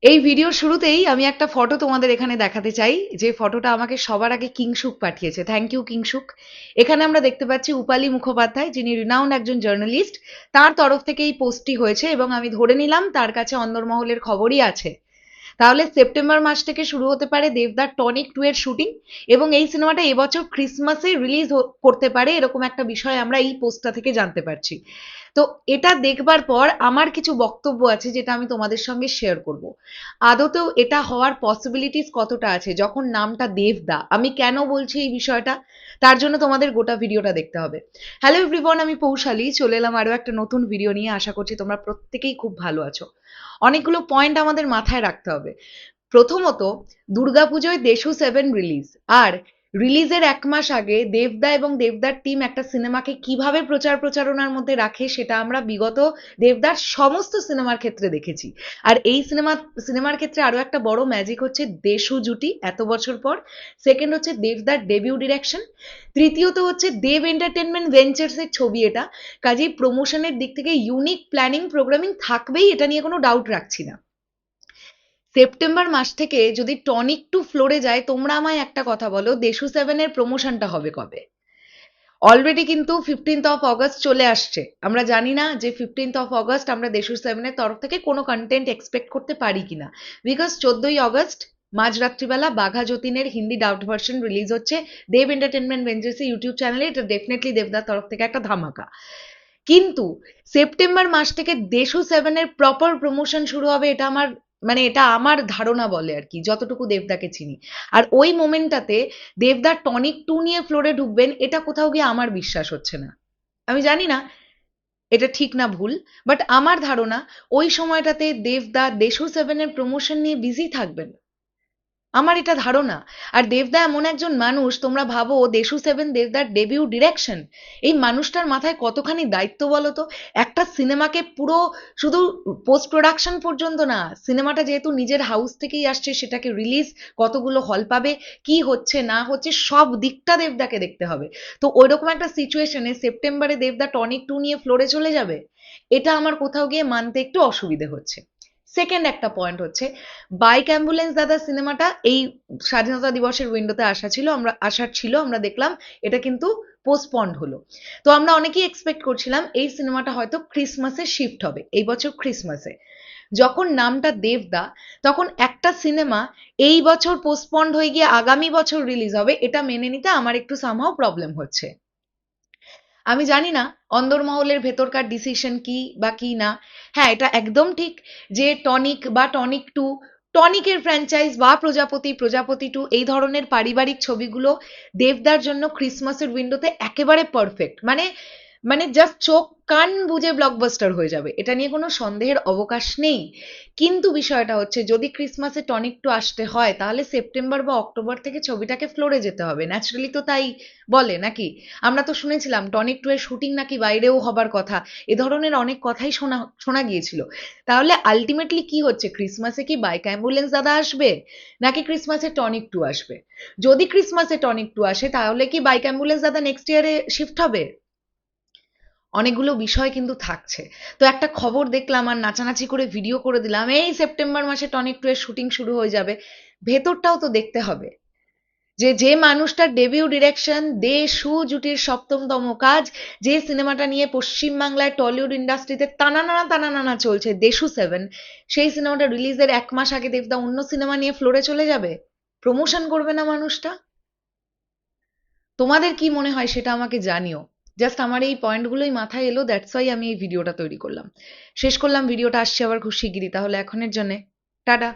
এই ভিডিওর শুরুতেই আমি একটা ফটো তোমাদের এখানে দেখাতে চাই, যে ফটোটা আমাকে সবার আগে কিংশুক পাঠিয়েছে। Thank you Kingshuk. এখানে আমরা দেখতে পাচ্ছি উপালি মুখোপাধ্যায়, যিনি রিনাউন্ড একজন জার্নালিস্ট, তার তরফ থেকে এই পোস্টটি হয়েছে এবং আমি ধরে নিলাম তার কাছে অন্দরমহলের খবরই আছে। তাহলে সেপ্টেম্বর মাস থেকে শুরু হতে পারে দেবদার টনিক 2 এর শুটিং, এবং এই সিনেমাটা এবছর ক্রিসমাসে রিলিজ করতে পারে, এরকম একটা বিষয় আমরা এই পোস্টটা থেকে জানতে পারছি। তো এটা দেখবার পর আমার কিছু বক্তব্য আছে যেটা আমি তোমাদের সঙ্গে শেয়ার করব। আদতেও এটা হওয়ার পসিবিলিটিস কতটা আছে যখন নামটা দেবদা। আমি কেন বলছি এই বিষয়টা, তার জন্য তোমাদের গোটা ভিডিওটা দেখতে হবে। হ্যালো এভরিওয়ান, আমি পৌশালী চলে এলাম আরো একটা নতুন ভিডিও নিয়ে। আশা করছি তোমরা প্রত্যেকেই খুব ভালো আছো। অনেকগুলো পয়েন্ট আমাদের মাথায় রাখতে হবে। প্রথমত, দুর্গাপুজোয় দেশু 7 রিলিজ, আর রিলিজের 1 মাস আগে দেবদা এবং দেবদার টিম একটা সিনেমাকে কিভাবে প্রচার প্রচারণার মধ্যে রাখে সেটা আমরা বিগত দেবদার সমস্ত সিনেমার ক্ষেত্রে দেখেছি। আর এই সিনেমার ক্ষেত্রে আরো একটা বড় ম্যাজিক হচ্ছে দেশু জুটি এত বছর পর। সেকেন্ড হচ্ছে দেবদার ডেবিউ ডিরেকশন। তৃতীয়ত হচ্ছে দেব এন্টারটেনমেন্ট ভেঞ্চার্স এর ছবি এটা, কাজেই প্রমোশনের দিক থেকে ইউনিক প্ল্যানিং প্রোগ্রামিং থাকবেই, এটা নিয়ে কোনো ডাউট রাখছি না। সেপ্টেম্বর মাস থেকে যদি টনিক 2 ফ্লোরে যায়, তোমরা আমায় একটা কথা বলো, দেশু 7 এর প্রমোশনটা হবে কবে? অলরেডি কিন্তু 15th অফ অগস্ট চলে আসছে। আমরা জানি না যে 15th অফ অগস্ট আমরা দেশু 7 এর তরফ থেকে কোনো কন্টেন্ট এক্সপেক্ট করতে পারি কিনা, বিকজ 14ই অগস্ট মাঝরাত্রিবেলা বাঘা যতীনের হিন্দি ডাউট ভার্সন রিলিজ হচ্ছে দেব এন্টারটেনমেন্ট ভেঞ্চার্স ইউটিউব চ্যানেলে। এটা ডেফিনেটলি দেবদার তরফ থেকে একটা ধামাকা। কিন্তু সেপ্টেম্বর মাস থেকে দেশু 7 এর প্রপার প্রমোশন শুরু হবে, এটা আমার এটা আমার ধারণা বলে আর কি, যতটুকু দেবদাকে চিনি। আর ওই মোমেন্টটাতে দেবদা টনিক 2 নিয়ে ফ্লোরে ঢুকবেন, এটা কোথাও গিয়ে আমার বিশ্বাস হচ্ছে না। আমি জানি না এটা ঠিক না ভুল, বাট আমার ধারণা ওই সময়টাতে দেবদা দেশু 7 এর প্রমোশন নিয়ে বিজি থাকবেন, আমার এটা ধারণা। আর দেবদা এমন একজন মানুষ, তোমরা ভাবো দেশু 7 দেবদার ডেবিউ ডিরেকশন, এই মানুষটার মাথায় কতখানি দায়িত্ব বলো তো। একটা সিনেমাকে পুরো শুধু পোস্ট প্রোডাকশন পর্যন্ত না, সিনেমাটা যেহেতু নিজের হাউস থেকেই আসছে, সেটাকে রিলিজ, কতগুলো হল পাবে, কি হচ্ছে না হচ্ছে, সব দিকটা দেবদাকে দেখতে হবে। তো ওইরকম একটা সিচুয়েশনে সেপ্টেম্বরে দেবদা টনিক 2 নিয়ে ফ্লোরে চলে যাবে, এটা আমার কোথাও গিয়ে মানতে একটু অসুবিধে হচ্ছে। সেকেন্ড একটা পয়েন্ট হচ্ছে, বাইক অ্যাম্বুলেন্স দাদা সিনেমাটা এই স্বাধীনতা দিবসের উইন্ডোতে আসার ছিল, আমরা দেখলাম এটা কিন্তু পোস্টপন্ড হলো। তো আমরা অনেকেই এক্সপেক্ট করছিলাম এই সিনেমাটা হয়তো ক্রিসমাসে শিফট হবে, এই বছর ক্রিসমাসে। যখন নামটা দেবদা, তখন একটা সিনেমা এই বছর পোস্টপন্ড হয়ে গিয়ে আগামী বছর রিলিজ হবে, এটা মেনে নিতে আমার একটু সামহাও প্রবলেম হচ্ছে। আমি জানি না অন্দরমহলের ভেতরকার ডিসিশন কি বা কি না। হ্যাঁ, এটা একদম ঠিক যে টনিক বা টনিক 2, টনিকের ফ্র্যাঞ্চাইজ বা প্রজাপতি, প্রজাপতি 2, এই ধরনের পারিবারিক ছবিগুলো দেবদার জন্য ক্রিসমাসের উইন্ডোতে একেবারে পারফেক্ট। জাস্ট চোখ কান বুঝে ব্লকবাস্টার হয়ে যাবে, এটা নিয়ে কোনো সন্দেহের অবকাশ নেই। কিন্তু বিষয়টা হচ্ছে, যদি ক্রিসমাসে টনিক 2 আসতে হয়, তাহলে সেপ্টেম্বর বা অক্টোবর থেকে ছবিটাকে ফ্লোরে যেতে হবে, ন্যাচারালি তো তাই বলে নাকি? আমরা তো শুনেছিলাম টনিক 2 এর শুটিং নাকি বাইরেও হবার কথা, এ ধরনের অনেক কথাই শোনা শোনা গিয়েছিল। তাহলে আলটিমেটলি কি হচ্ছে, ক্রিসমাসে কি বাইক অ্যাম্বুলেন্স দাদা আসবে, নাকি ক্রিসমাসে টনিক 2 আসবে? যদি ক্রিসমাসে টনিক 2 আসে, তাহলে কি বাইক অ্যাম্বুলেন্স দাদা নেক্সট ইয়ারে শিফট হবে? অনেকগুলো বিষয় কিন্তু থাকছে। তো একটা খবর দেখলাম আর নাচানাচি করে ভিডিও করে দিলাম, এই সেপ্টেম্বর মাসে টনিক 2 এর শুটিং শুরু হয়ে যাবে। ভেতরটাও তো দেখতে হবে, যে যে মানুষটার ডেবিউ ডিরেকশন দেশু জুটির 7তম কাজ, যে সিনেমাটা নিয়ে পশ্চিমবাংলায় টলিউড ইন্ডাস্ট্রিতে টানানানা চলছে, দেশু 7, সেই সিনেমাটা রিলিজের 1 মাস আগে দেবদা অন্য সিনেমা নিয়ে ফ্লোরে চলে যাবে, প্রমোশন করবে না মানুষটা? তোমাদের কি মনে হয় সেটা আমাকে জানিও। জাস্ট আমার এই পয়েন্টগুলোই মাথায় এলো, দ্যাটস ওয়াই আমি এই ভিডিওটা তৈরি করলাম। শেষ করলাম ভিডিওটা, আসছে আবার খুব শিগগিরই। তাহলে এখনের জন্য টাটা।